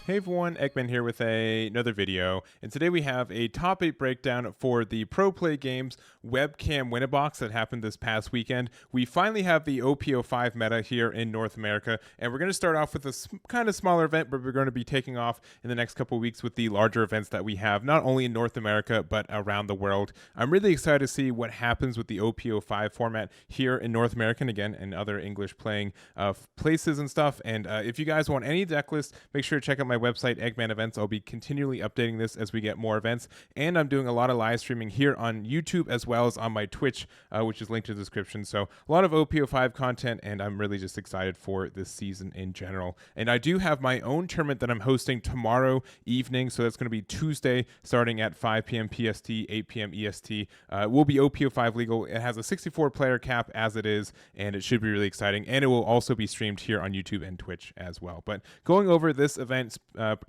Hey everyone, Eggman here with another video, and today we have a top 8 breakdown for the Pro PlayGames webcam Winnabox that happened this past weekend. We finally have the OP05 meta here in North America, and we're going to start off with a kind of smaller event, but we're going to be taking off in the next couple weeks with the larger events that we have, not only in North America, but around the world. I'm really excited to see what happens with the OP05 format here in North America, and again, and other English playing places and stuff. And if you guys want any deck list, make sure to check out my website, Eggman Events. I'll be continually updating this as we get more events, and I'm doing a lot of live streaming here on YouTube as well as on my Twitch, which is linked in the description. So a lot of OP05 content, and I'm really just excited for this season in general. And I do have my own tournament that I'm hosting tomorrow evening, so that's going to be Tuesday starting at 5 p.m. PST, 8 p.m. EST. It will be OP05 legal. It has a 64 player cap as it is, and it should be really exciting, and it will also be streamed here on YouTube and Twitch as well. But going over this event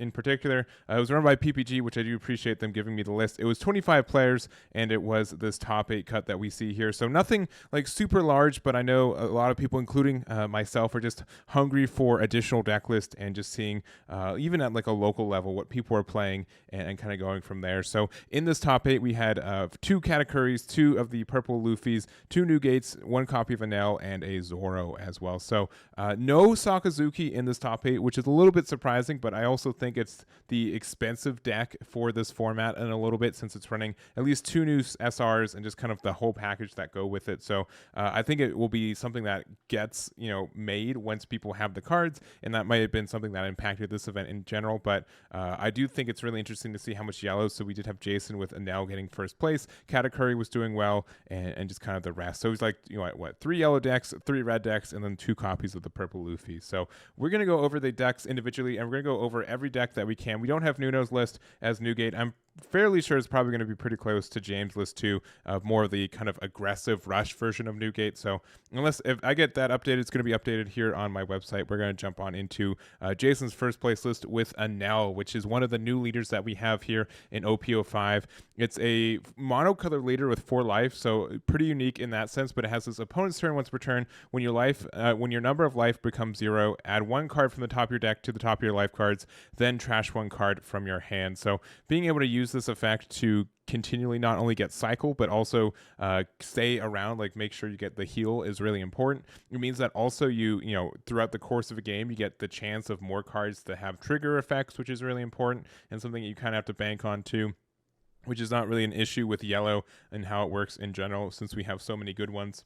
in particular, it was run by PPG, which I do appreciate them giving me the list. It was 25 players, and it was this top 8 cut that we see here. So nothing like super large, but I know a lot of people, including myself, are just hungry for additional deck list and just seeing even at like a local level what people are playing and kind of going from there. So in this top 8, we had 2 Katakuris, 2 of the purple Luffys, 2 Newgates, 1 copy of Enel, and a Zoro as well. So no Sakazuki in this top 8, which is a little bit surprising, but I also think it's the expensive deck for this format in a little bit, since it's running at least 2 new SRs and just kind of the whole package that go with it. So I think it will be something that gets made once people have the cards, and that might have been something that impacted this event in general. But I do think it's really interesting to see how much yellow. So we did have Jason with Enel getting first place. Katakuri was doing well, and just kind of the rest. So he's like, what, 3 yellow decks, 3 red decks, and then 2 copies of the purple Luffy. So we're going to go over the decks individually, and we're going to go over every deck that we can. We don't have Nuno's list as Newgate. I'm fairly sure it's probably going to be pretty close to James' list too, more of the kind of aggressive rush version of Newgate. So if I get that updated, it's going to be updated here on my website. We're going to jump on into Jason's first place list with Enel, which is one of the new leaders that we have here in OP05. It's a monocolor leader with 4 life, so pretty unique in that sense, but it has this opponent's turn once per turn. When your number of life becomes 0, add 1 card from the top of your deck to the top of your life cards, then trash 1 card from your hand. So being able to use this effect to continually not only get cycle but also stay around, like make sure you get the heal, is really important. It means that also you throughout the course of a game you get the chance of more cards that have trigger effects, which is really important and something you kind of have to bank on too, which is not really an issue with yellow and how it works in general, since we have so many good ones.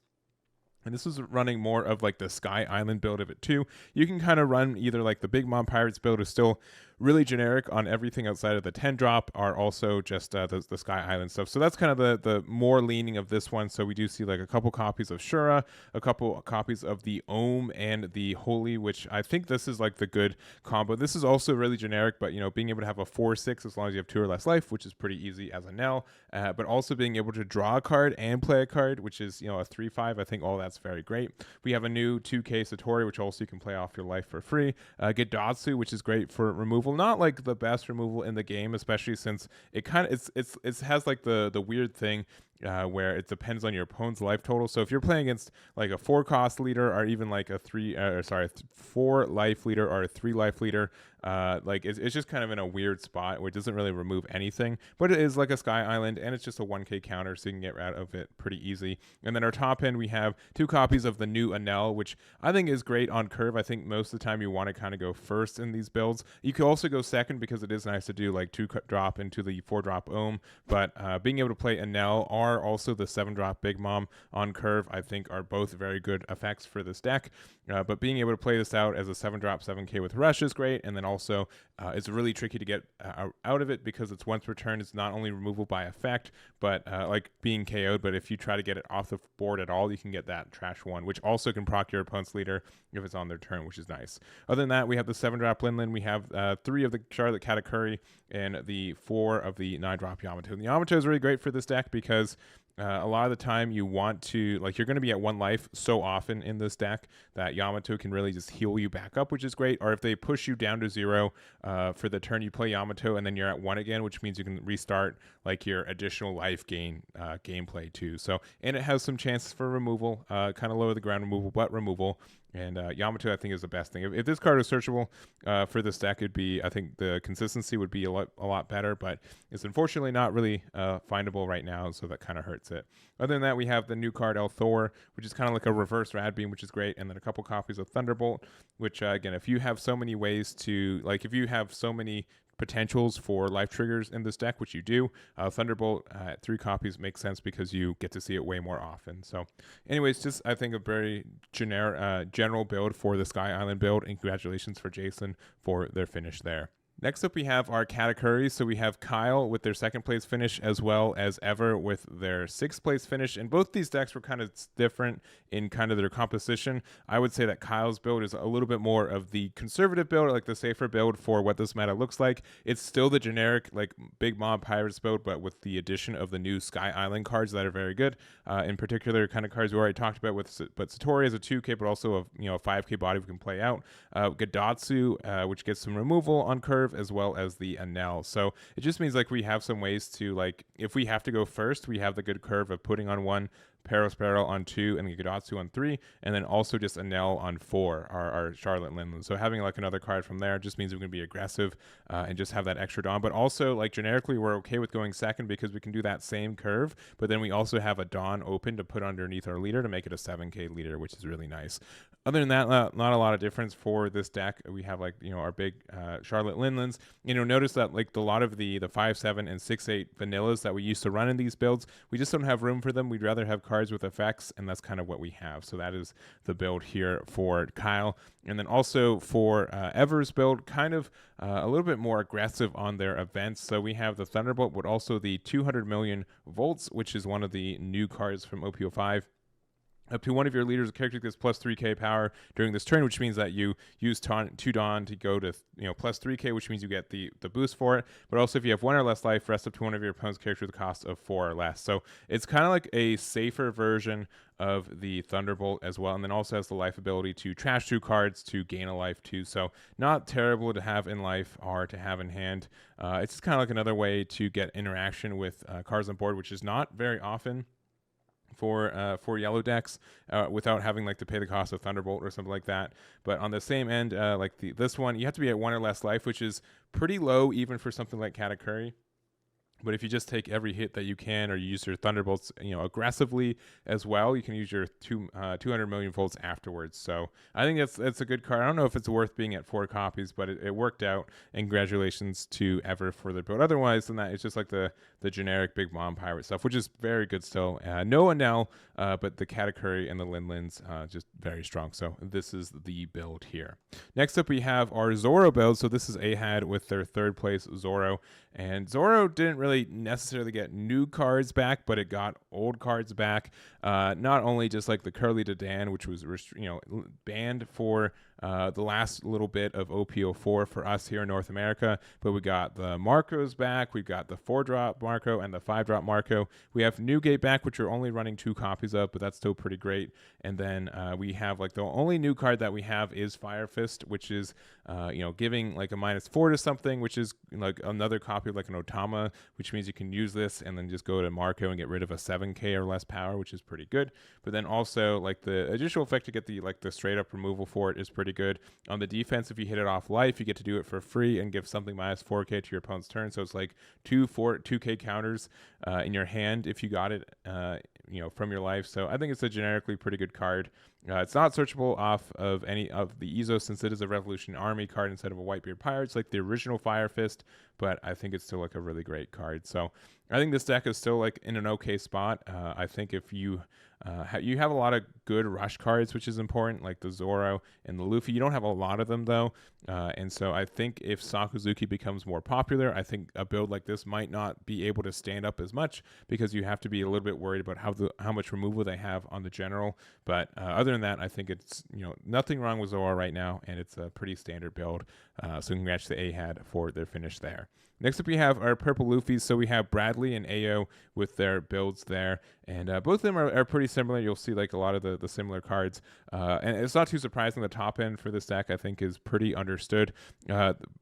And this is running more of like the Sky Island build of it too. You can kind of run either like the Big Mom Pirates build, is still really generic on everything outside of the 10 drop, are also just the Sky Island stuff. So that's kind of the more leaning of this one. So we do see like a couple copies of Shura, a couple copies of the Ohm and the Holy, which I think this is like the good combo. This is also really generic, but being able to have a 4/6 as long as you have 2 or less life, which is pretty easy as a Nell, but also being able to draw a card and play a card, which is a 3/5. I think all that's very great. We have a new 2K Satori, which also you can play off your life for free. Gedatsu, which is great for removal. Not like the best removal in the game, especially since it kind of it has like the weird thing where it depends on your opponent's life total. So if you're playing against like a 4 cost leader, or even like a 4 life leader or a 3 life leader, like it's just kind of in a weird spot where it doesn't really remove anything, but it is like a Sky Island, and it's just a 1k counter, so you can get out of it pretty easy. And then our top end, we have 2 copies of the new Enel, which I think is great on curve. I think most of the time you want to kind of go first in these builds. You could also go second, because it is nice to do like 2 drop into the 4 drop Ohm, but being able to play Enel or also the 7 drop Big Mom on curve, I think are both very good effects for this deck. But being able to play this out as a 7 drop 7k with rush is great, and then also it's really tricky to get out of it, because it's once per turn. It's not only removal by effect, but like being KO'd, but if you try to get it off the board at all, you can get that trash 1, which also can proc your opponent's leader if it's on their turn, which is nice. Other than that, we have the 7 drop Linlin, we have 3 of the Charlotte Katakuri, and the 4 of the 9 drop Yamato. And the Yamato is really great for this deck, because a lot of the time you want to, like, you're going to be at 1 life so often in this deck that Yamato can really just heal you back up, which is great. Or if they push you down to 0 for the turn, you play Yamato and then you're at 1 again, which means you can restart like your additional life gain gameplay too. So, and it has some chances for removal, kind of lower the ground removal, but removal. And Yamato, I think, is the best thing. If this card is searchable for this deck, it'd be, I think the consistency would be a lot better, but it's unfortunately not really findable right now, so that kind of hurts it. Other than that, we have the new card El Thor, which is kind of like a reverse Rad Beam, which is great, and then a couple copies of Thunderbolt, which, again, if you have so many ways to, like, if you have so many potentials for life triggers in this deck, which you do, Thunderbolt at 3 copies makes sense because you get to see it way more often. So anyways, just I think a very general build for the Sky Island build, and congratulations for Jason for their finish there. Next up, we have our Katakuri. So we have Kyle with their 2nd place finish, as well as Ever with their 6th place finish. And both these decks were kind of different in kind of their composition. I would say that Kyle's build is a little bit more of the conservative build, like the safer build for what this meta looks like. It's still the generic, like, Big Mob Pirates build, but with the addition of the new Sky Island cards that are very good. In particular, kind of cards we already talked about, but Satori is a 2K, but also a 5K body we can play out. Gadatsu, which gets some removal on curve, as well as the Enel. So it just means, like, we have some ways to, like, if we have to go first, we have the good curve of putting on 1, Parasparrow on 2, and Gadatsu on 3, and then also just Enel on 4, our Charlotte Linland. So having, like, another card from there just means we can be aggressive and just have that extra Dawn. But also, like, generically, we're okay with going second because we can do that same curve, but then we also have a Dawn open to put underneath our leader to make it a 7K leader, which is really nice. Other than that, not a lot of difference for this deck. We have, like, our big Charlotte Linlands. Notice that, like, a lot of the 5/7 and 6/8 vanillas that we used to run in these builds, we just don't have room for them. We'd rather have cards with effects, and that's kind of what we have. So that is the build here for Kyle. And then also for Ever's build, kind of a little bit more aggressive on their events. So we have the Thunderbolt, but also the 200 million volts, which is one of the new cards from OP05. Up to one of your leaders, a character gets plus 3k power during this turn, which means that you use 2 Dawn to go to plus 3k, which means you get the boost for it. But also, if you have 1 or less life, rest up to one of your opponent's characters with a cost of 4 or less. So it's kind of like a safer version of the Thunderbolt as well, and then also has the life ability to trash 2 cards to gain a life too. So not terrible to have in life or to have in hand. It's just kind of like another way to get interaction with cards on board, which is not very often for yellow decks without having, like, to pay the cost of Thunderbolt or something like that. But on the same end, like this one, you have to be at 1 or less life, which is pretty low even for something like Katakuri. But if you just take every hit that you can, or you use your Thunderbolts, aggressively as well, you can use your 200 million volts afterwards. So I think that's a good card. I don't know if it's worth being at 4 copies, but it worked out. And congratulations to Ever for their build. Otherwise than that, it's just like the generic Big Mom Pirate stuff, which is very good still. No Enel, but the Katakuri and the Linlands just very strong. So this is the build here. Next up, we have our Zoro build. So this is Ahad with their 3rd place Zoro. And Zoro didn't really necessarily get new cards back, but it got old cards back. Not only just like the Curly Dadan, which was banned for the last little bit of OP04 for us here in North America, but we got the Marcos back. We've got the 4-drop Marco and the 5-drop Marco. We have Newgate back, which we're only running 2 copies of, but that's still pretty great. And then we have, like, the only new card that we have is Fire Fist, which is giving like a -4 to something, which is like another copy of like an Otama, which means you can use this and then just go to Marco and get rid of a 7k or less power, which is pretty good. But then also, like, the additional effect to get the straight up removal for it is pretty good. On the defense, if you hit it off life, you get to do it for free and give something -4k to your opponent's turn. So it's like 2k counters in your hand if you got it from your life. So I think it's a generically pretty good card. It's not searchable off of any of the EZO, since it is a Revolution Army card instead of a Whitebeard Pirates, like the original Fire Fist, but I think it's still like a really great card. So I think this deck is still like in an okay spot. I think if you you have a lot of good rush cards, which is important, like the Zoro and the Luffy. You don't have a lot of them though, and so I think if Sakuzuki becomes more popular, I think a build like this might not be able to stand up as much, because you have to be a little bit worried about how much removal they have on the general. But other than that, I think it's nothing wrong with Zoro right now, and it's a pretty standard build. So congrats to Ahad for their finish there. Next up, we have our purple Luffy. So we have Bradley and AO with their builds there. And both of them are pretty similar. You'll see like a lot of the similar cards. And it's not too surprising. The top end for this deck, I think, is pretty understood.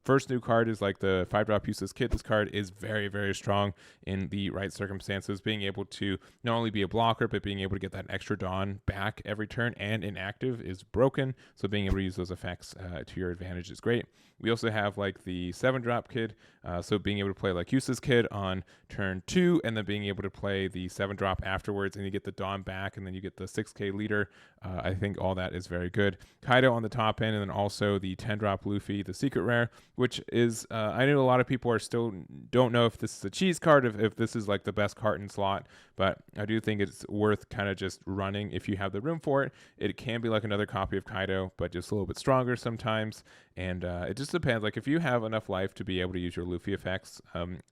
First new card is like the 5-drop useless kit. This card is very, very strong in the right circumstances. Being able to not only be a blocker, but being able to get that extra Dawn back every turn and inactive is broken. So being able to use those effects to your advantage is great. We also have like the 7-drop kid. So being able to play like useless kid on turn 2, and then being able to play the 7-drop afterwards, and you get the Dawn back, and then you get the 6k leader. I think all that is very good. Kaido on the top end, and then also the 10-drop Luffy, the secret rare, which is, I know a lot of people are still don't know if this is a cheese card, if this is like the best card in slot, but I do think it's worth kind of just running if you have the room for it. It can be like another copy of Kaido, but just a little bit stronger sometimes, and it just depends. Like if you have enough life to be able to use your Luffy effects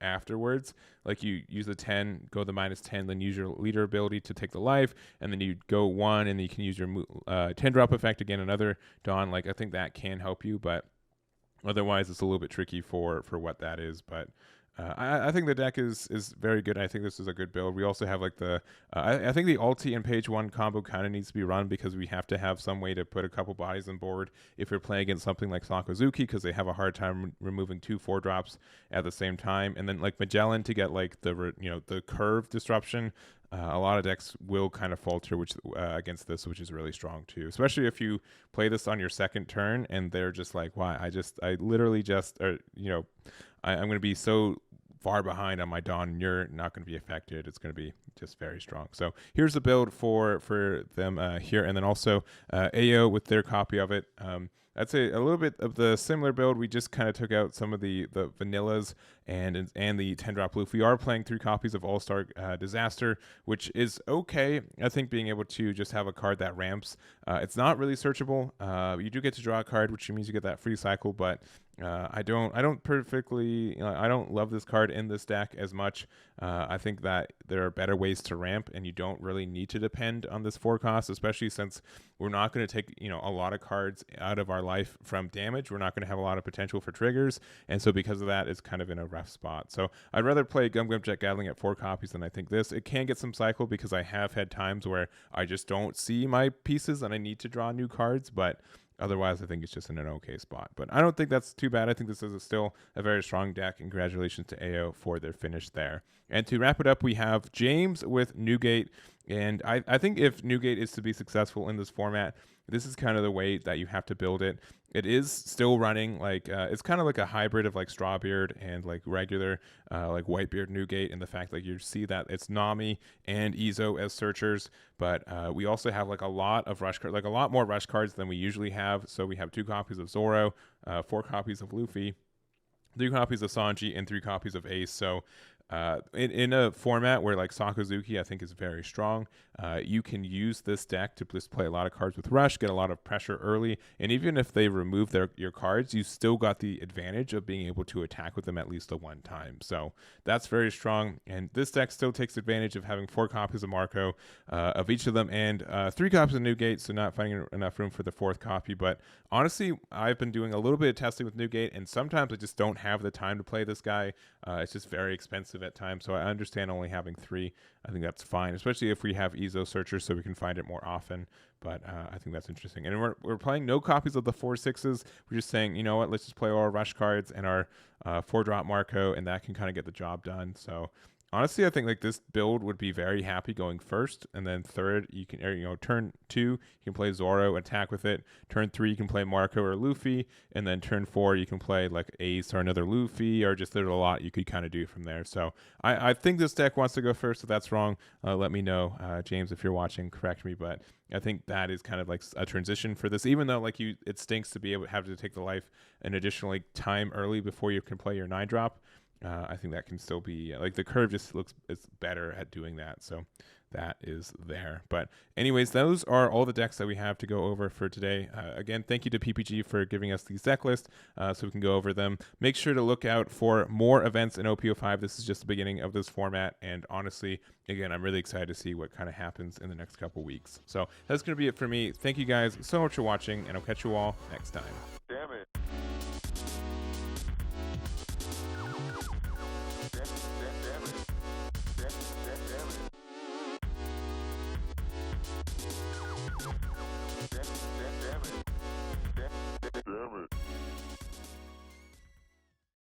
afterwards, like you use the 10, go the -10, then use your leader ability to take the life, and then you go 1, and then you can use your 10-drop effect again, another Dawn. Like I think that can help you, but otherwise it's a little bit tricky for what that is. But I think the deck is very good. I think this is a good build. We also have like the I think the ulti and page 1 combo kind of needs to be run, because we have to have some way to put a couple bodies on board if you're playing against something like Sakazuki, because they have a hard time removing 2 4-drops at the same time. And then like Magellan to get like the curve disruption. A lot of decks will kind of falter against this, which is really strong too, especially if you play this on your second turn and they're just like, why? I literally just, I'm going to be so far behind on my Dawn, and you're not going to be affected. It's going to be just very strong. So here's the build for them here, and then also AO with their copy of it. I'd say a little bit of the similar build. We just kind of took out some of the vanillas and the 10-drop Luffy. We are playing 3 copies of All-Star Disaster, which is okay. I think being able to just have a card that ramps. It's not really searchable. You do get to draw a card, which means you get that free cycle, but I don't love this card in this deck as much. I think that there are better ways to ramp, and you don't really need to depend on this 4 cost, especially since we're not going to take a lot of cards out of our life from damage. We're not going to have a lot of potential for triggers, and so because of that, it's kind of in a rough spot. So I'd rather play Gum Gum Jet Gatling at 4 copies than I think this. It can get some cycle, because I have had times where I just don't see my pieces and I need to draw new cards, but otherwise, I think it's just in an okay spot. But I don't think that's too bad. I think this is still a very strong deck. And congratulations to AO for their finish there. And to wrap it up, we have James with Newgate. And I think if Newgate is to be successful in this format, this is kind of the way that you have to build it. It is still running like it's kind of like a hybrid of like Strawbeard and like regular like Whitebeard Newgate, and the fact that you see that it's Nami and Izo as searchers, but we also have like a lot of rush cards, like a lot more rush cards than we usually have. So we have 2 copies of Zoro, 4 copies of Luffy, 3 copies of Sanji, and 3 copies of Ace. So in a format where like Sakazuki I think is very strong, you can use this deck to just play a lot of cards with rush, get a lot of pressure early, and even if they remove your cards, you still got the advantage of being able to attack with them at least the 1 time. So that's very strong, and this deck still takes advantage of having 4 copies of Marco of each of them, and 3 copies of Newgate, so not finding enough room for the 4th copy. But honestly, I've been doing a little bit of testing with Newgate, and sometimes I just don't have the time to play this guy. It's just very expensive at times, so I understand only having 3. I think that's fine, especially if we have Izo searchers so we can find it more often. But I think that's interesting. And we're playing no copies of the 4/6s. We're just saying, you know what, let's just play all our rush cards and our 4-drop Marco, and that can kind of get the job done. So honestly, I think like this build would be very happy going first, and then third, you can, turn 2, you can play Zoro, attack with it. Turn 3, you can play Marco or Luffy, and then turn 4, you can play like Ace or another Luffy, or just there's a lot you could kind of do from there. So I think this deck wants to go first. If that's wrong, let me know, James, if you're watching, correct me. But I think that is kind of like a transition for this, even though like it stinks to be able to have to take the life an additional time early before you can play your 9-drop. I think that can still be like the curve just it's better at doing that. So that is there. But anyways, those are all the decks that we have to go over for today. Again, thank you to PPG for giving us these deck lists so we can go over them. Make sure to look out for more events in OP05. This is just the beginning of this format. And honestly, again, I'm really excited to see what kind of happens in the next couple weeks. So that's going to be it for me. Thank you guys so much for watching, and I'll catch you all next time.